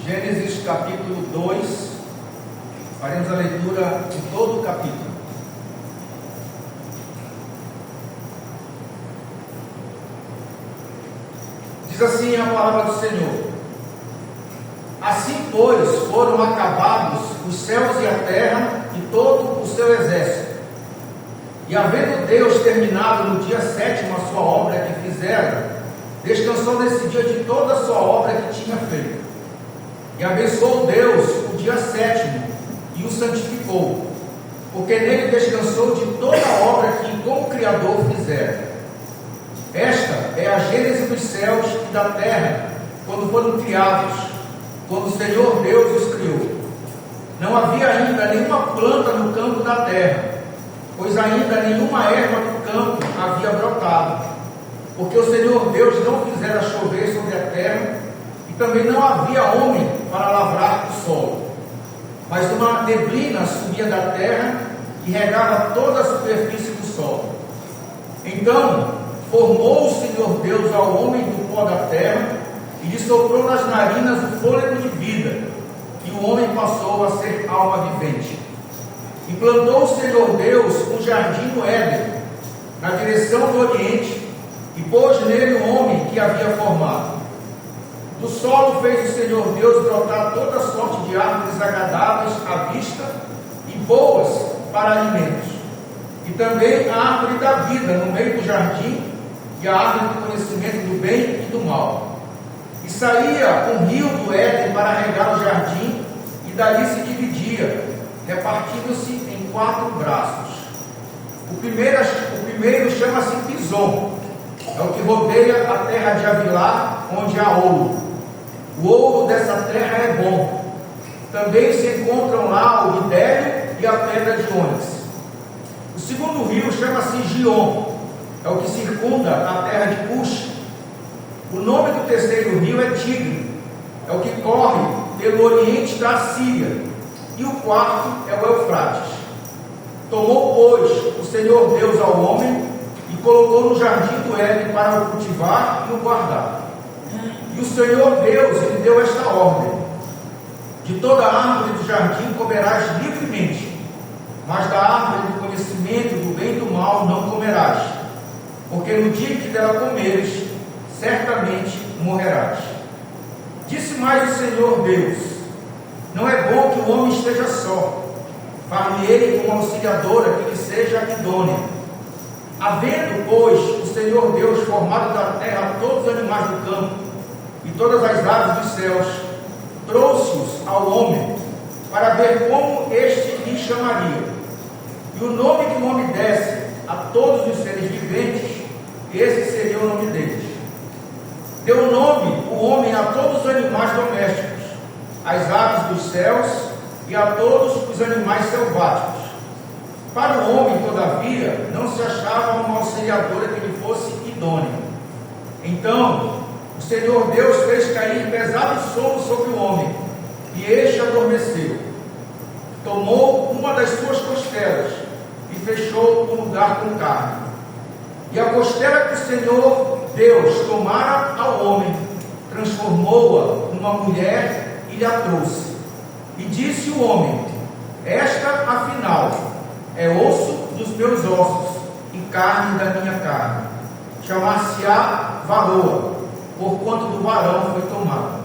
Gênesis capítulo 2, faremos a leitura de todo o capítulo. Diz assim a palavra do Senhor: Assim, pois, foram acabados os céus e a terra e todo o seu exército. E havendo Deus terminado no dia 7º a sua obra que fizera, descansou nesse dia de toda a sua obra que tinha feito. E abençoou Deus o dia 7º e o santificou, porque nele descansou de toda a obra que com o Criador fizera. Esta é a gênese dos céus e da terra, quando foram criados, quando o Senhor Deus os criou. Não havia ainda nenhuma planta no campo da terra, pois ainda nenhuma erva do campo havia brotado, porque o Senhor Deus não fizera chover sobre a terra, e também não havia homem para lavrar o solo. Mas uma neblina subia da terra e regava toda a superfície do solo. Então formou o Senhor Deus ao homem do pó da terra, e lhe soprou nas narinas o fôlego de vida, e o homem passou a ser alma vivente. E plantou o Senhor Deus um jardim no Éden, na direção do Oriente, e pôs nele o homem que havia formado. Do solo fez o Senhor Deus brotar toda sorte de árvores agradáveis à vista e boas para alimentos, e também a árvore da vida no meio do jardim, e a árvore do conhecimento do bem e do mal. E saía um rio do Éden para regar o jardim, e dali se dividia, repartindo-se em 4 braços. O primeiro chama-se Pison, é o que rodeia a terra de Avilá, onde há ouro. O ouro dessa terra é bom. Também se encontram lá o bidélio e a pedra de ônix. O segundo rio chama-se Gion, é o que circunda a terra de Cush. O nome do terceiro rio é Tigre, é o que corre pelo oriente da Síria. E o quarto é o Eufrates. Tomou, pois, o Senhor Deus ao homem e colocou no jardim do Éden para o cultivar e o guardar. E o Senhor Deus lhe deu esta ordem: de toda árvore do jardim comerás livremente, mas da árvore do conhecimento do bem e do mal não comerás, porque no dia que dela comeres, certamente morrerás. Disse mais o Senhor Deus: não é bom que o homem esteja só, far-lhe-ei uma auxiliadora que lhe seja idônea. Havendo, pois, o Senhor Deus formado da terra todos os animais do campo e todas as aves dos céus, trouxe-os ao homem para ver como este lhe chamaria. E o nome que o homem desse a todos os seres viventes, esse seria o nome deles. Deu nome o homem a todos os animais domésticos, às aves dos céus e a todos os animais selváticos. Para o homem, todavia, não se achava uma auxiliadora que lhe fosse idônea. Então o Senhor Deus fez cair pesado sono sobre o homem, e este adormeceu. Tomou uma das suas costelas e fechou o lugar com carne. E a costela que o Senhor Deus tomara ao homem, transformou-a numa mulher e lhe a trouxe. E disse o homem: esta, afinal, é osso dos meus ossos e carne da minha carne. Chamar-se-á varoa, porquanto do varão foi tomado.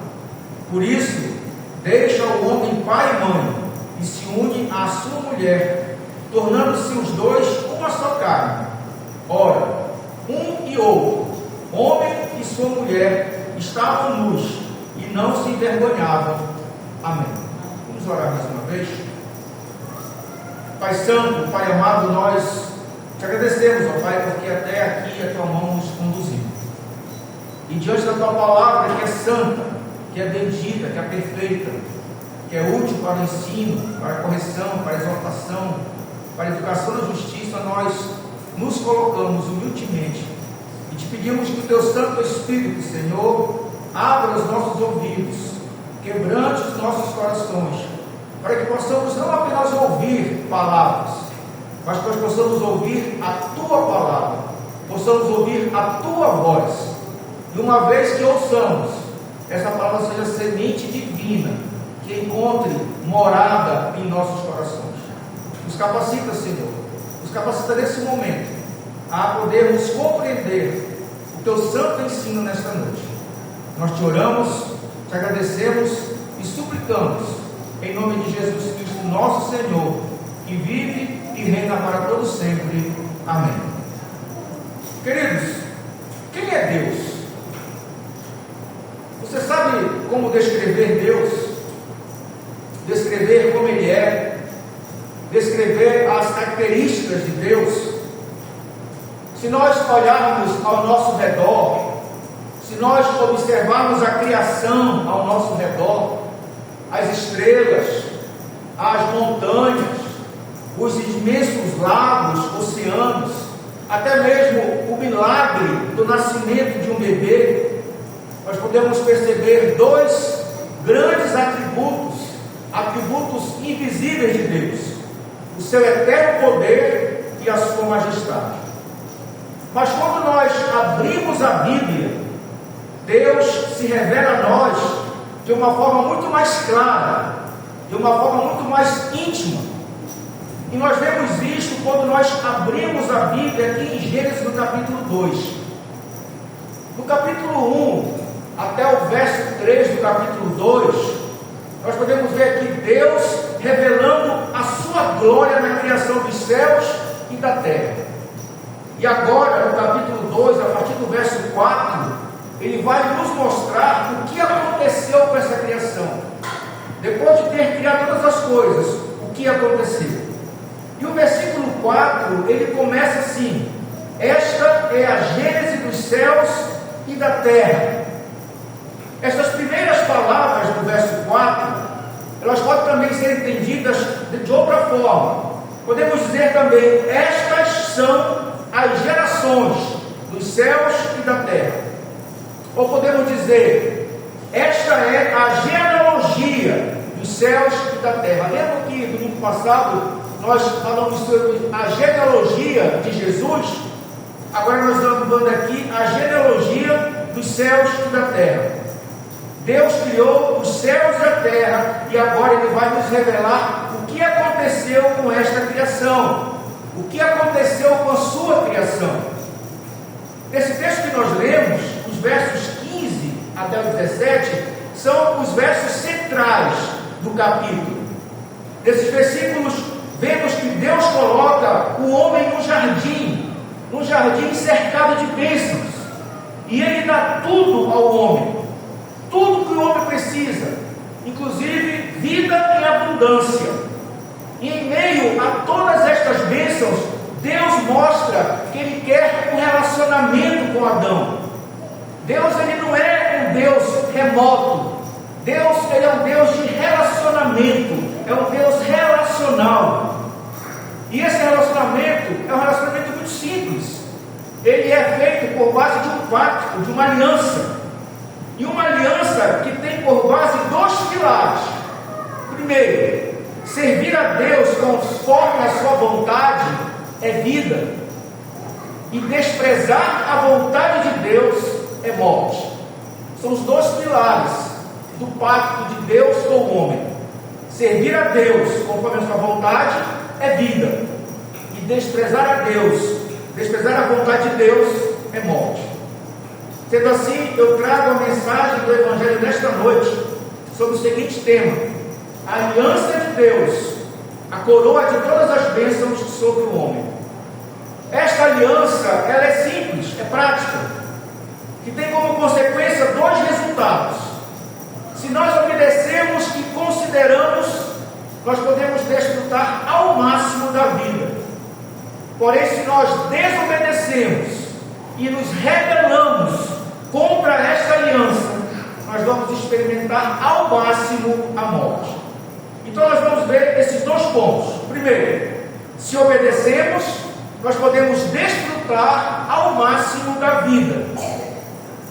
Por isso, deixa o homem pai e mãe, e se une à sua mulher, tornando-se os dois uma só carne. Ora, um e outro, homem e sua mulher, estavam nus e não se envergonhavam. Amém. Vamos orar mais uma vez. Pai Santo, Pai amado, nós te agradecemos, ó Pai, porque até aqui a tua mão nos conduziu. E diante da tua palavra, que é santa, que é bendita, que é perfeita, que é útil para o ensino, para a correção, para a exortação, para a educação na justiça, nós nos colocamos humildemente e te pedimos que o teu Santo Espírito, Senhor, abra os nossos ouvidos, quebrante os nossos corações, para que possamos não apenas ouvir palavras, mas que nós possamos ouvir a tua palavra, possamos ouvir a tua voz. E uma vez que ouçamos, essa palavra seja semente de vida divina que encontre morada em nossos corações. Nos capacita, Senhor, nos capacita nesse momento a podermos compreender o Teu santo ensino nesta noite. Nós te oramos, te agradecemos e suplicamos, em nome de Jesus Cristo, nosso Senhor, que vive e reina para todos sempre. Amém. Queridos, quem é Deus? Você sabe como descrever Deus? Descrever como Ele é? Descrever as características de Deus? Se nós olharmos ao nosso redor, se nós observarmos a criação ao nosso redor, as estrelas, as montanhas, os imensos lagos, oceanos, até mesmo o milagre do nascimento de um bebê, nós podemos perceber dois grandes atributos invisíveis de Deus: o seu eterno poder e a sua majestade. Mas quando nós abrimos a Bíblia, Deus se revela a nós de uma forma muito mais clara, de uma forma muito mais íntima. E nós vemos isso quando nós abrimos a Bíblia aqui em Gênesis, no capítulo 2. No capítulo 1 até o verso 3 do capítulo 2, nós podemos ver aqui Deus revelando a sua glória na criação dos céus e da terra. E agora, no capítulo 2, a partir do verso 4, ele vai nos mostrar o que aconteceu com essa criação. Depois de ter criado todas as coisas, o que aconteceu? E o versículo 4, ele começa assim: esta é a gênese dos céus e da terra. Estas primeiras palavras do verso 4, elas podem também ser entendidas de outra forma. Podemos dizer também: estas são as gerações dos céus e da terra. Ou podemos dizer: esta é a genealogia dos céus e da terra. Lembra que no domingo passado nós falamos sobre a genealogia de Jesus? Agora nós estamos vendo aqui a genealogia dos céus e da terra. Deus criou os céus e a terra, e agora Ele vai nos revelar o que aconteceu com esta criação, o que aconteceu com a sua criação. Nesse texto que nós lemos, os versos 15 até o 17, são os versos centrais do capítulo. Nesses versículos, vemos que Deus coloca o homem num jardim cercado de bênçãos, e Ele dá tudo ao homem, tudo que o homem precisa, inclusive vida em abundância. E em meio a todas estas bênçãos, Deus mostra que Ele quer um relacionamento com Adão. Deus, Ele não é um Deus remoto. Deus, Ele é um Deus de relacionamento, é um Deus relacional. E esse relacionamento é um relacionamento muito simples. Ele é feito por base de um pacto, de uma aliança. E uma aliança que tem por base dois pilares. Primeiro, servir a Deus conforme a sua vontade é vida, e desprezar a vontade de Deus é morte. São os dois pilares do pacto de Deus com o homem. Servir a Deus conforme a sua vontade é vida, e desprezar a Deus, desprezar a vontade de Deus é morte. Sendo assim, eu trago a mensagem do Evangelho nesta noite sobre o seguinte tema: a aliança de Deus, a coroa de todas as bênçãos sobre o homem. Esta aliança, ela é simples, é prática, que tem como consequência dois resultados. Se nós obedecemos e consideramos, nós podemos desfrutar ao máximo da vida. Porém, se nós desobedecemos e nos rebelamos contra esta aliança, nós vamos experimentar ao máximo a morte. Então nós vamos ver esses dois pontos. Primeiro, se obedecemos, nós podemos desfrutar ao máximo da vida.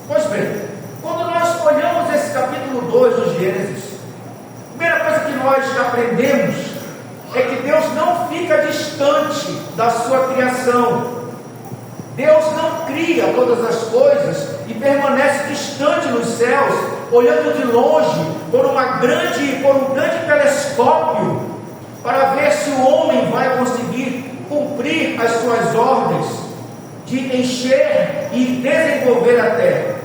Pois bem, quando nós olhamos esse capítulo 2 do Gênesis, a primeira coisa que nós aprendemos é que Deus não fica distante da sua criação. Deus não cria todas as coisas e permanece distante nos céus olhando de longe, por um grande telescópio, para ver se o homem vai conseguir cumprir as suas ordens de encher e desenvolver a terra.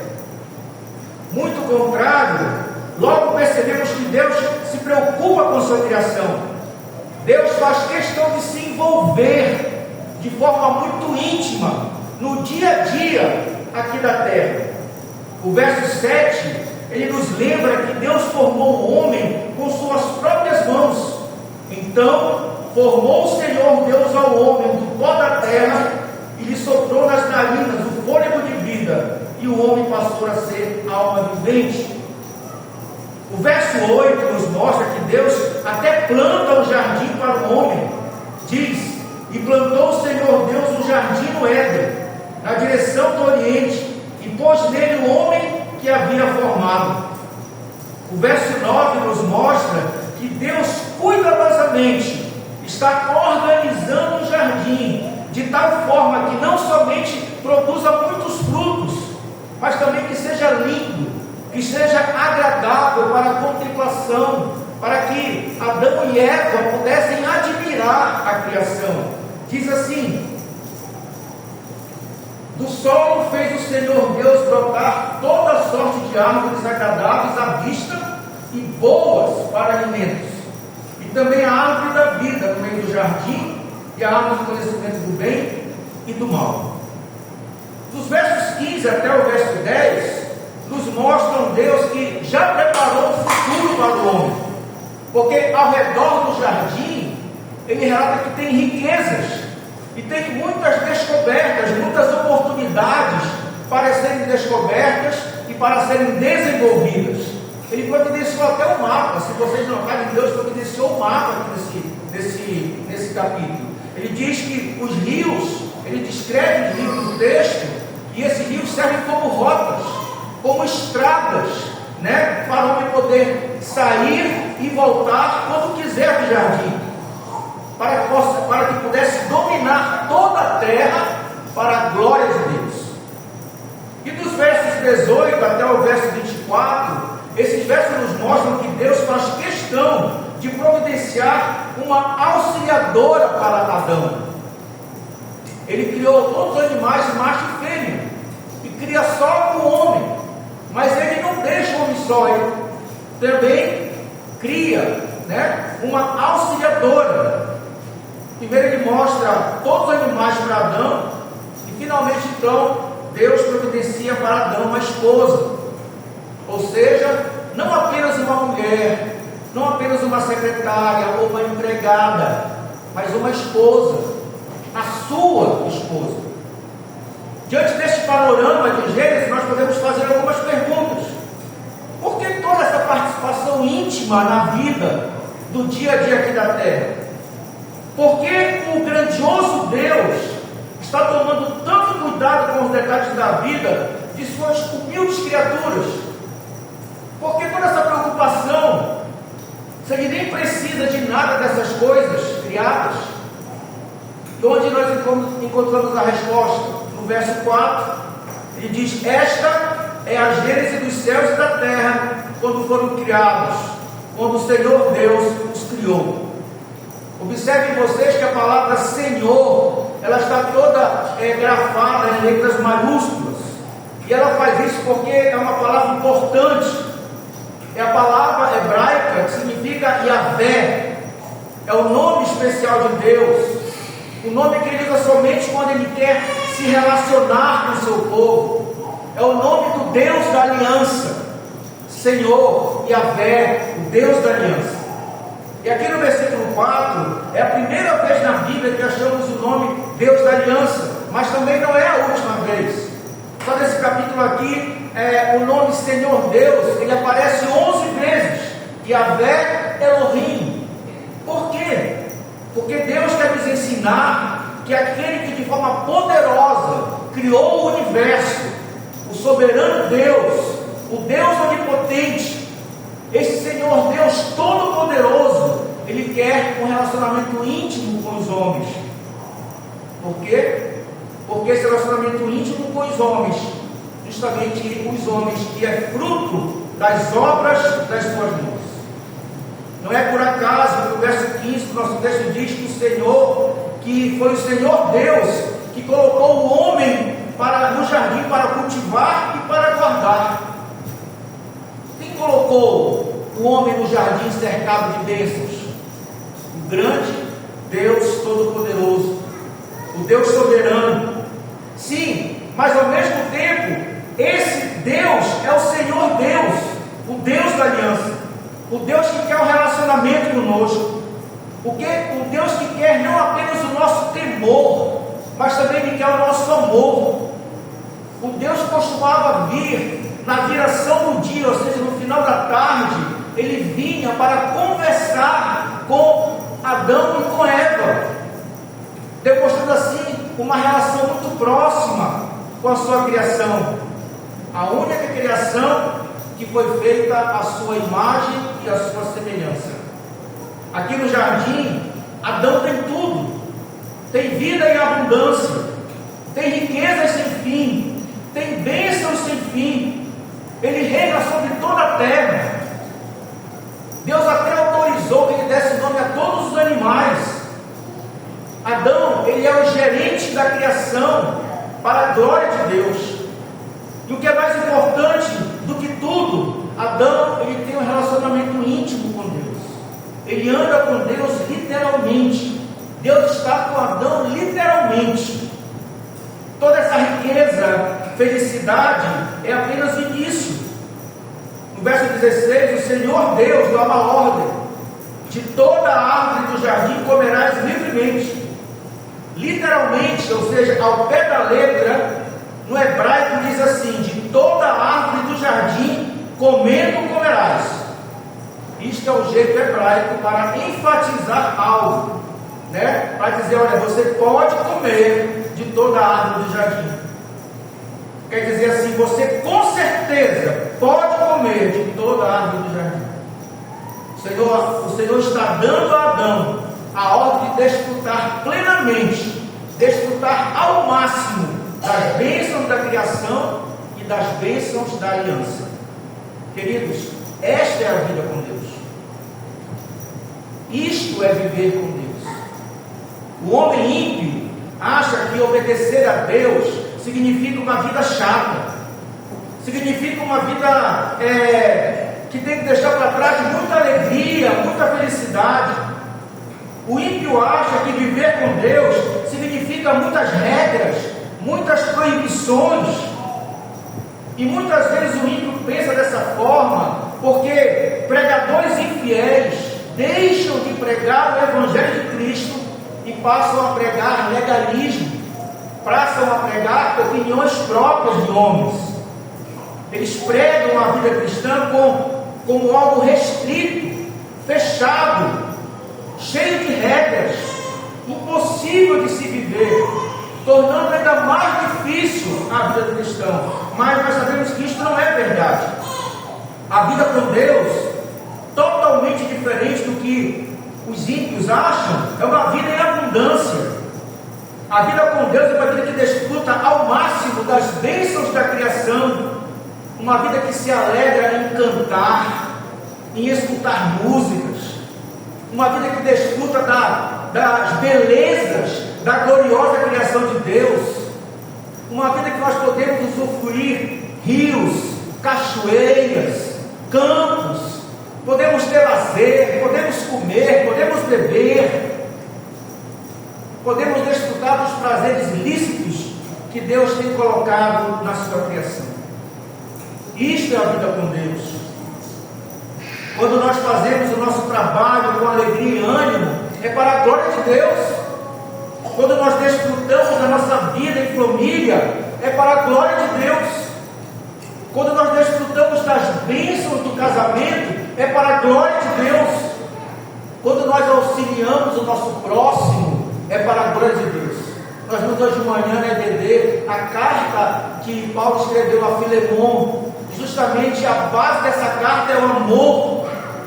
Muito contrário, logo percebemos que Deus se preocupa com sua criação. Deus faz questão de se envolver de forma muito íntima no dia a dia aqui da terra. O verso 7, ele nos lembra que Deus formou o homem com suas próprias mãos. Então formou o Senhor Deus ao homem do pó da terra e lhe soprou nas narinas o fôlego de vida, e o homem passou a ser alma vivente. O verso 8 nos mostra que Deus até planta um jardim para o homem. Diz: e plantou o Senhor Deus um jardim no Éden, na direção do Oriente, e pôs nele o homem que havia formado. O verso 9 nos mostra que Deus cuidadosamente está organizando o jardim de tal forma que não somente produza muitos frutos, mas também que seja lindo, que seja agradável para a contemplação, para que Adão e Eva pudessem admirar a criação. Diz assim: do solo fez o Senhor Deus brotar toda sorte de árvores agradáveis à vista e boas para alimentos, e também a árvore da vida no meio do jardim, e a árvore do conhecimento do bem e do mal. Dos versos 15 até o verso 10, nos mostram Deus que já preparou o futuro para o homem, porque ao redor do jardim, ele relata que tem riquezas, e tem muitas descobertas, muitas oportunidades para serem descobertas e para serem desenvolvidas. Ele providenciou até o mapa. Se vocês notarem, Deus providenciou o mapa nesse capítulo. Ele diz que os rios, ele descreve os rios no texto, e esses rios servem como rotas, como estradas, né, para o homem poder sair e voltar quando quiser do jardim, para que pudesse dominar toda a terra para a glória de Deus. E dos versos 18 até o verso 24, esses versos nos mostram que Deus faz questão de providenciar uma auxiliadora para Adão. Ele criou todos os animais, macho e fêmea, e cria só o homem, mas ele não deixa o homem só, ele também cria, né, uma auxiliadora. Primeiro ele mostra todos os animais para Adão, e finalmente então Deus providencia para Adão uma esposa, ou seja, não apenas uma mulher, não apenas uma secretária ou uma empregada, mas uma esposa, a sua esposa. Diante deste panorama de Gênesis, nós podemos fazer algumas perguntas. Por que toda essa participação íntima na vida do dia a dia aqui da terra? Por que o grandioso Deus está tomando tanto cuidado com os detalhes da vida de suas humildes criaturas? Por que toda essa preocupação, se ele nem precisa de nada dessas coisas criadas? E onde nós encontramos a resposta? No verso 4, ele diz: esta é a gênese dos céus e da terra, quando foram criados, quando o Senhor Deus os criou. Observem vocês que a palavra Senhor, ela está toda grafada em letras maiúsculas, e ela faz isso porque é uma palavra importante. É a palavra hebraica que significa Yahvé, é o nome especial de Deus, o nome que ele usa somente quando ele quer se relacionar com o seu povo. É o nome do Deus da aliança, Senhor, Yahvé, o Deus da aliança. E aqui no versículo 4, é a primeira vez na Bíblia que achamos o nome Deus da aliança, mas também não é a última vez. Só nesse capítulo aqui, o nome Senhor Deus, ele aparece 11 vezes, Yahvé Elohim. Por quê? Porque Deus quer nos ensinar que aquele que de forma poderosa criou o universo, o soberano Deus, o Deus onipotente, esse Senhor Deus todo-poderoso, ele quer um relacionamento íntimo com os homens. Por quê? Porque esse relacionamento íntimo com os homens, justamente os homens que é fruto das obras das suas mãos. Não é por acaso que o verso 15 do nosso texto diz que o Senhor, que foi o Senhor Deus que colocou o homem no jardim para cultivar e para guardar. Quem colocou o homem no jardim cercado de bênçãos? O grande Deus Todo-Poderoso, o Deus soberano. Sim, mas ao mesmo tempo, esse Deus é o Senhor Deus, o Deus da aliança, o Deus que quer um relacionamento conosco, o Deus que quer não apenas o nosso temor, mas também que quer o nosso amor. O Deus costumava vir na viração do dia, ou seja, no final da tarde, ele vinha para conversar com Adão e com Eva, demonstrando assim uma relação muito próxima com a sua criação, a única criação que foi feita à sua imagem e à sua semelhança. Aqui no jardim, Adão tem tudo, tem vida em abundância, tem riquezas sem fim, tem bênçãos sem fim, ele reina sobre toda a terra. Deus até autorizou que ele desse nome a todos os animais. Adão, ele é o gerente da criação para a glória de Deus. E o que é mais importante do que tudo, Adão, ele tem um relacionamento íntimo com Deus. Ele anda com Deus literalmente. Deus está com Adão literalmente. Toda essa riqueza, felicidade, é apenas o início. No verso 16, o Senhor Deus dá uma ordem: de toda a árvore do jardim comerás livremente. Literalmente, ou seja, ao pé da letra, no hebraico diz assim: de toda a árvore do jardim comendo comerás. Isto é o jeito hebraico para enfatizar algo, né? Para dizer, olha, você pode comer de toda a árvore do jardim. Quer dizer assim, você com certeza pode comer de toda a árvore do jardim. O Senhor está dando a Adão a ordem de desfrutar plenamente, desfrutar ao máximo das bênçãos da criação e das bênçãos da aliança. Queridos, esta é a vida com Deus. Isto é viver com Deus. O homem ímpio acha que obedecer a Deus significa uma vida chata, significa uma vida que tem que deixar para trás muita alegria, muita felicidade. O ímpio acha que viver com Deus significa muitas regras, muitas proibições. E muitas vezes o ímpio pensa dessa forma porque pregadores infiéis deixam de pregar o Evangelho de Cristo e passam a pregar legalismo, passam a pregar opiniões próprias de homens. Eles pregam a vida cristã como algo restrito, fechado, cheio de regras, impossível de se viver, tornando ainda mais difícil a vida do cristão. Mas nós sabemos que isso não é verdade. A vida com Deus, totalmente diferente do que os ímpios acham, é uma vida em abundância. A vida com Deus é uma vida que desfruta ao máximo das bênçãos da criação, uma vida que se alegra em cantar, em escutar músicas, uma vida que desfruta das belezas da gloriosa criação de Deus, uma vida que nós podemos usufruir rios, cachoeiras, campos, podemos ter lazer, podemos comer, podemos beber, podemos desfrutar dos prazeres lícitos que Deus tem colocado na sua criação. Isto é a vida com Deus. Quando nós fazemos o nosso trabalho com alegria e ânimo, é para a glória de Deus. Quando nós desfrutamos da nossa vida em família, é para a glória de Deus. Quando nós desfrutamos das bênçãos do casamento, é para a glória de Deus. Quando nós auxiliamos o nosso próximo, é para a glória de Deus. Nós vimos hoje de manhã na EBD a carta que Paulo escreveu a Filemon. Justamente a base dessa carta é o amor.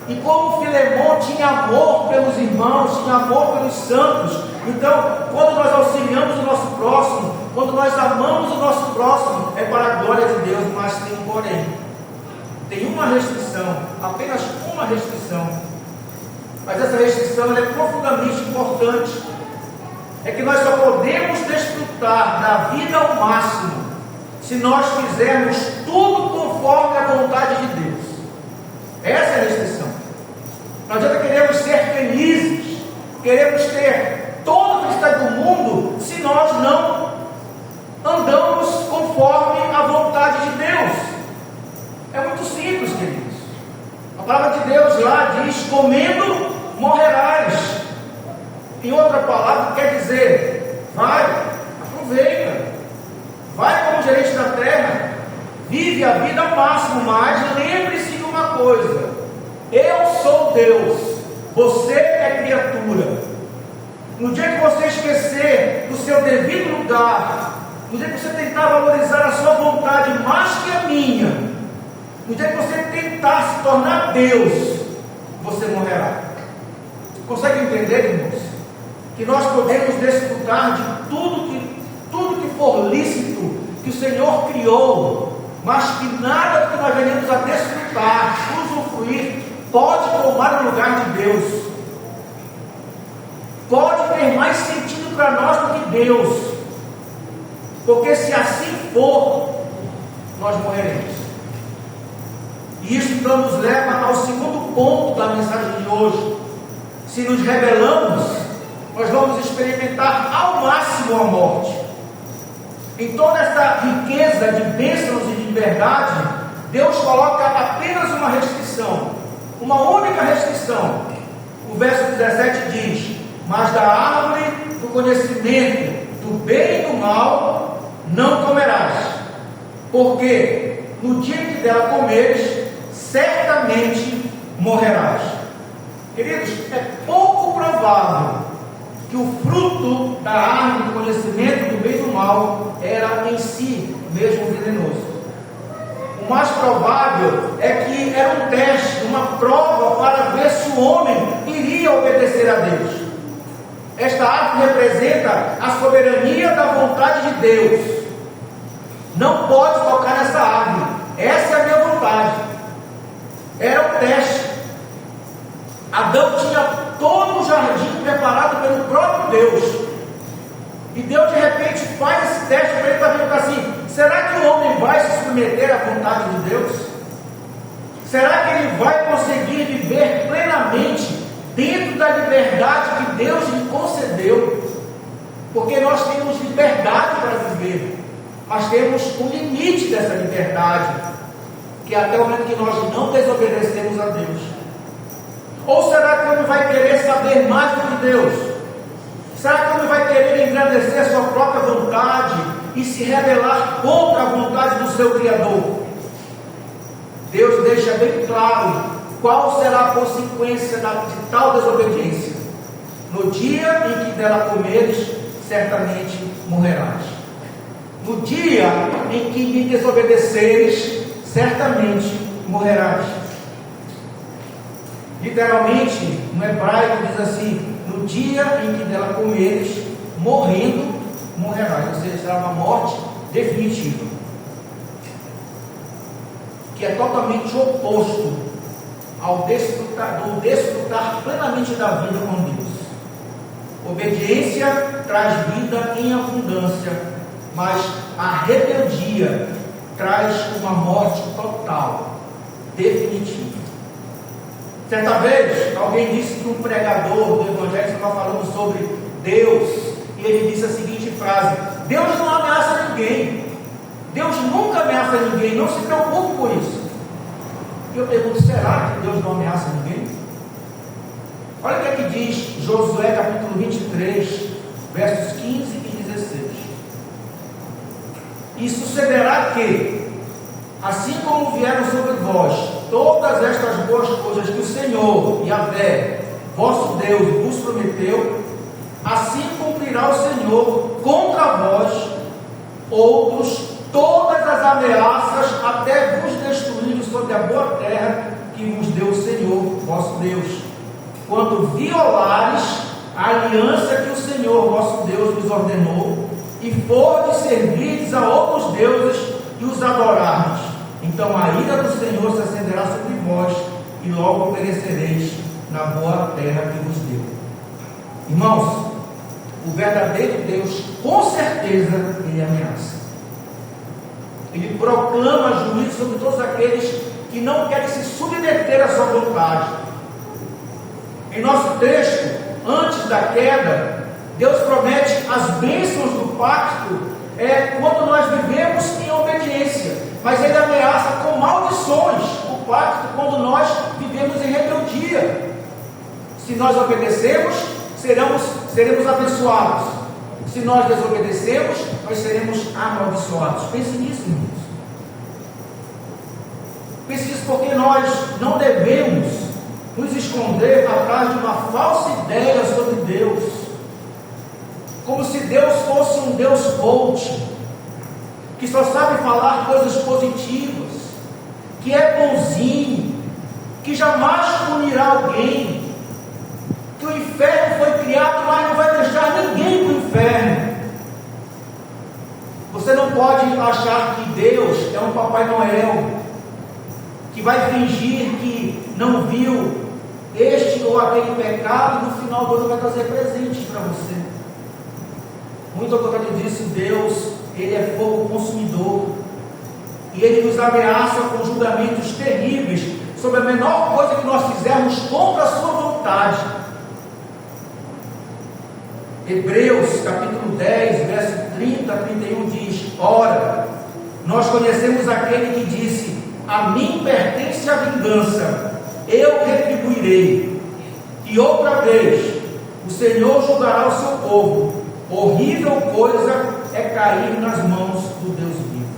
E como Filemon tinha amor pelos irmãos, tinha amor pelos santos, então quando nós auxiliamos o nosso próximo, quando nós amamos o nosso próximo, é para a glória de Deus. Mas tem um porém. tem uma restrição, apenas uma restrição, mas essa restrição ela é profundamente importante. É que nós só podemos desfrutar da vida ao máximo se nós fizermos tudo conforme a vontade de Deus. Essa é a restrição. Não adianta queremos ser felizes, queremos ter toda a felicidade do mundo, se nós não andamos conforme a vontade de Deus. É muito simples, queridos. A palavra de Deus lá diz: comendo morrerás. Em outra palavra, quer dizer, vai, aproveita, vai como gerente da terra, vive a vida ao máximo, mas lembre-se de uma coisa: eu sou Deus, você é criatura. No dia que você esquecer do seu devido lugar, no dia que você tentar valorizar a sua vontade mais que a minha, no dia que você tentar se tornar Deus, você morrerá. Consegue entender, irmãos? Que nós podemos desfrutar de tudo que for lícito, que o Senhor criou, mas que nada do que nós venhamos a desfrutar, usufruir, pode tomar o lugar de Deus. Pode ter mais sentido para nós do que Deus, porque se assim for, nós morreremos. E isso então nos leva ao segundo ponto da mensagem de hoje. Se nos rebelamos, nós vamos experimentar ao máximo a morte. Em toda essa riqueza de bênçãos e de liberdade, Deus coloca apenas uma restrição, uma única restrição. O verso 17 diz: mas da árvore do conhecimento do bem e do mal não comerás, porque no dia que dela comeres, certamente morrerás. Queridos, é pouco provável que o fruto da árvore do conhecimento do bem e do mal era em si mesmo venenoso. O mais provável é que era um teste, uma prova para ver se o homem iria obedecer a Deus. Esta árvore representa a soberania da vontade de Deus. Não pode tocar nessa árvore, essa é a minha vontade. Era um teste. Adão tinha todo o jardim preparado pelo próprio Deus, e Deus de repente faz esse teste para ele perguntar assim: será que o homem vai se submeter à vontade de Deus? Será que ele vai conseguir viver plenamente dentro da liberdade que Deus lhe concedeu? Porque nós temos liberdade para viver, mas temos um limite dessa liberdade, que é até o momento que nós não desobedecemos a Deus. Ou será que o homem vai querer saber mais do que Deus? Será que o homem vai querer engrandecer a sua própria vontade e se rebelar contra a vontade do seu Criador? Deus deixa bem claro qual será a consequência de tal desobediência. No dia em que dela comeres, certamente morrerás. No dia em que me desobedeceres, certamente morrerás. Literalmente, no hebraico diz assim: no dia em que dela comeres, morrendo, morrerás. Ou seja, será uma morte definitiva, que é totalmente oposto ao desfrutar plenamente da vida com Deus. Obediência traz vida em abundância, mas a rebeldia traz uma morte total, definitiva. Certa vez, alguém disse que um pregador do Evangelho estava falando sobre Deus, e ele disse a seguinte frase: Deus não ameaça ninguém, Deus nunca ameaça ninguém, não se preocupe com isso. E eu pergunto: será que Deus não ameaça ninguém? Olha o que é que diz Josué capítulo 23, versos 15 e 16. E sucederá que, assim como vieram sobre vós todas estas boas coisas que o Senhor, Yahvé, vosso Deus, vos prometeu, assim cumprirá o Senhor contra vós outros todas as ameaças, até vos destruir sobre a boa terra que vos deu o Senhor, vosso Deus, quando violares a aliança que o Senhor, vosso Deus, vos ordenou, e fordes servides a outros deuses e os adorardes. então a ira do Senhor se acenderá sobre vós, e logo perecereis na boa terra que vos deu. Irmãos, o verdadeiro Deus, com certeza, ele ameaça. Ele proclama juízo sobre todos aqueles que não querem se submeter à sua vontade. Em nosso texto, antes da queda, Deus promete as bênçãos do pacto quando nós vivemos em obediência, mas ele ameaça com maldições o pacto quando nós vivemos em rebeldia. Se nós obedecemos, seremos abençoados. Se nós desobedecemos, nós seremos amaldiçoados. Pense nisso, irmãos. Pense nisso, porque nós não devemos nos esconder atrás de uma falsa ideia sobre Deus, como se Deus fosse um Deus coach, que só sabe falar coisas positivas, que é bonzinho, que jamais punirá alguém, que o inferno foi criado, mas não vai deixar ninguém para o inferno. Você não pode achar que Deus é um Papai Noel, que vai fingir que não viu este ou aquele pecado e no final do ano vai trazer presentes para você. Muito ao contrário disso, Deus, ele é fogo consumidor, e ele nos ameaça com julgamentos terríveis sobre a menor coisa que nós fizermos contra a sua vontade. Hebreus capítulo 10, verso 30 a 31 diz: ora, nós conhecemos aquele que disse: a mim pertence a vingança, eu retribuirei. E outra vez, o Senhor julgará o seu povo. Horrível coisa é cair nas mãos do Deus vivo.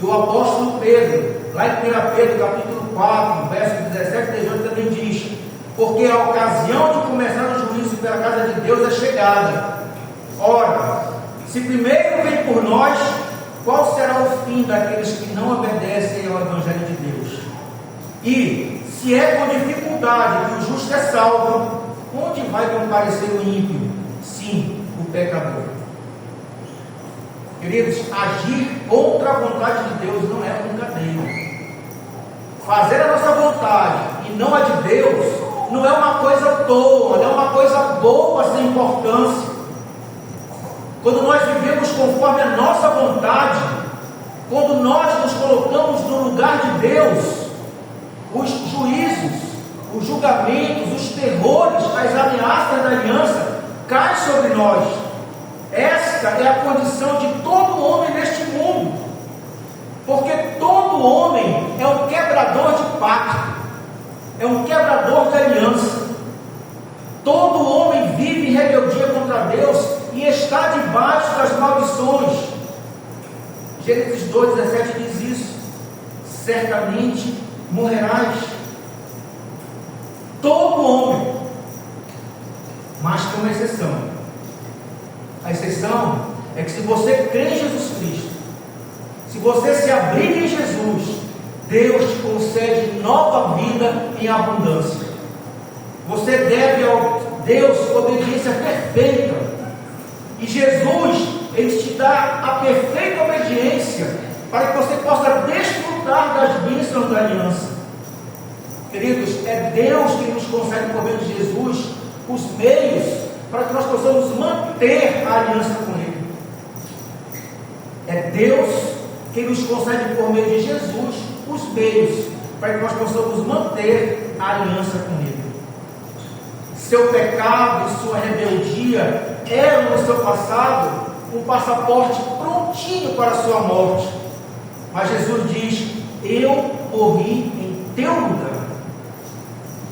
E o apóstolo Pedro, lá em 1 Pedro capítulo 4, verso 17 e 18 também diz: porque a ocasião de começar o juízo pela casa de Deus é chegada. Ora, se primeiro vem por nós, qual será o fim daqueles que não obedecem ao Evangelho de Deus? E se é com dificuldade que o justo é salvo, onde vai comparecer o ímpio? Sim, o pecador. Queridos, agir contra a vontade de Deus não é brincadeira. Fazer a nossa vontade e não a de Deus não é uma coisa tola, não é uma coisa boa sem importância. Quando nós vivemos conforme a nossa vontade, quando nós nos colocamos no lugar de Deus, os juízos, os julgamentos, os terrores, as ameaças da aliança caem sobre nós. Esta é a condição de todo homem neste mundo, porque todo homem é um quebrador de pacto, é um quebrador de aliança. Todo homem vive em rebeldia contra Deus e está debaixo das maldições. Gênesis 2,17 diz isso: certamente morrerás. Todo homem, mas tem uma exceção. A exceção é que se você crê em Jesus Cristo, se você se abriga em Jesus, Deus te concede nova vida em abundância. Você deve ao Deus obediência perfeita, e Jesus, Ele te dá a perfeita obediência para que você possa desfrutar das bênçãos da aliança. Queridos, é Deus que nos concede por meio de Jesus os meios para que nós possamos manter a aliança com Ele. É Deus que nos concede por meio de Jesus os meios para que nós possamos manter a aliança com Ele. Seu pecado e sua rebeldia eram no seu passado um passaporte prontinho para a sua morte, mas Jesus diz: eu morri em teu lugar,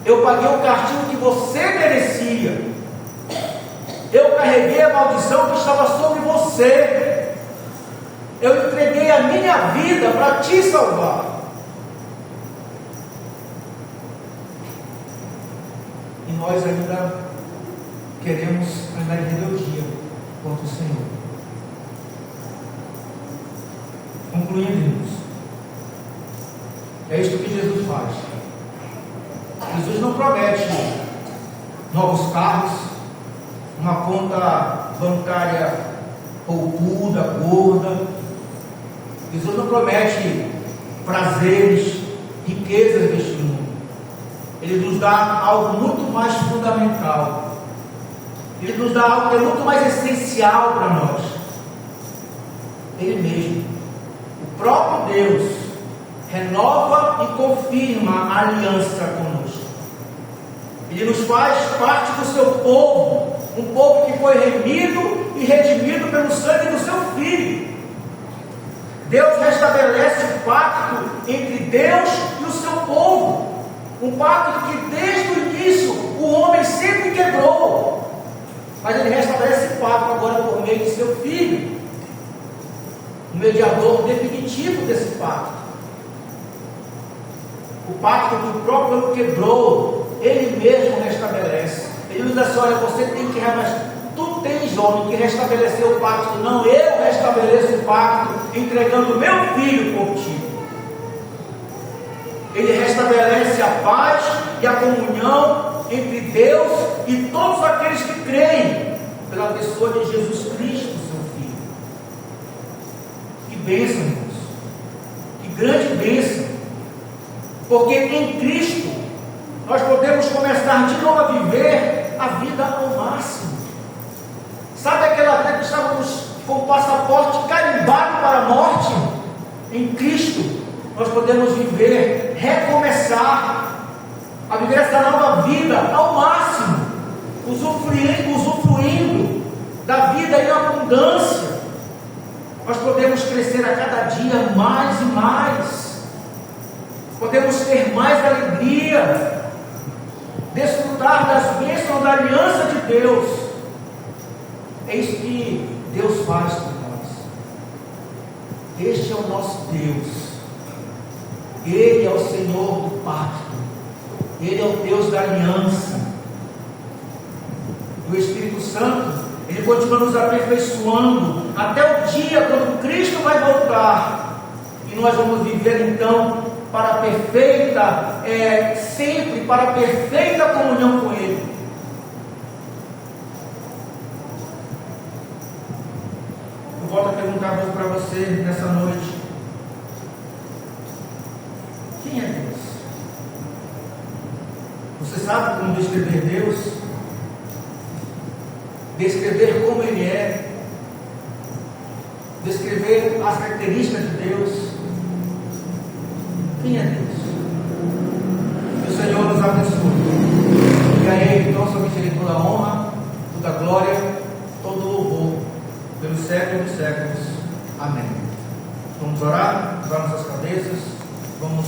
eu paguei o castigo que você merecia, eu carreguei a maldição que estava sobre você, eu entreguei a minha vida para te salvar. E nós ainda queremos andar em rebeldia contra o Senhor. Concluindo, irmãos, é isso que Jesus faz. Jesus não promete novos carros, uma conta bancária poupuda, gorda. Jesus não promete prazeres, riquezas deste mundo. Ele nos dá algo muito mais fundamental. Ele nos dá algo que é muito mais essencial para nós. Ele mesmo, o próprio Deus, renova e confirma a aliança conosco. Ele nos faz parte do seu povo, um povo que foi remido e redimido pelo sangue do seu Filho. Deus restabelece o pacto entre Deus e o seu povo, um pacto que desde o início o homem sempre quebrou, mas ele restabelece o pacto agora por meio de seu Filho, o mediador definitivo desse pacto. O pacto que o próprio quebrou, ele mesmo restabelece. Ele diz assim: olha, você tem que tu tens, homem, que restabelecer o pacto. Não, eu restabeleço o pacto, entregando o meu filho por ti. Ele restabelece a paz e a comunhão entre Deus e todos aqueles que creem pela pessoa de Jesus Cristo, seu Filho. Que bênção, irmãos! Que grande bênção! Porque em Cristo nós podemos começar de novo a viver a vida ao máximo. Sabe aquela vez que estávamos com o passaporte carimbado para a morte? Em Cristo nós podemos viver, recomeçar a viver essa nova vida ao máximo, usufruindo da vida em abundância. Nós podemos crescer a cada dia mais e mais. Podemos ter mais alegria, desfrutar das bênçãos da aliança de Deus. É isso que Deus faz por nós. Este é o nosso Deus. Ele é o Senhor do pacto. Ele é o Deus da aliança. O Espírito Santo, ele continua nos aperfeiçoando até o dia quando Cristo vai voltar. E nós vamos viver então para a perfeita, sempre para a perfeita comunhão com Ele. Eu volto a perguntar para você nessa noite: quem é Deus? Você sabe como descrever Deus? Descrever como Ele é? Descrever as características de Deus? Quem é Deus? Que o Senhor nos abençoe. E a Ele então somente Ele toda a honra, toda a glória, todo o louvor, pelos séculos dos séculos. Amém. Vamos orar, usar nossas cabeças, vamos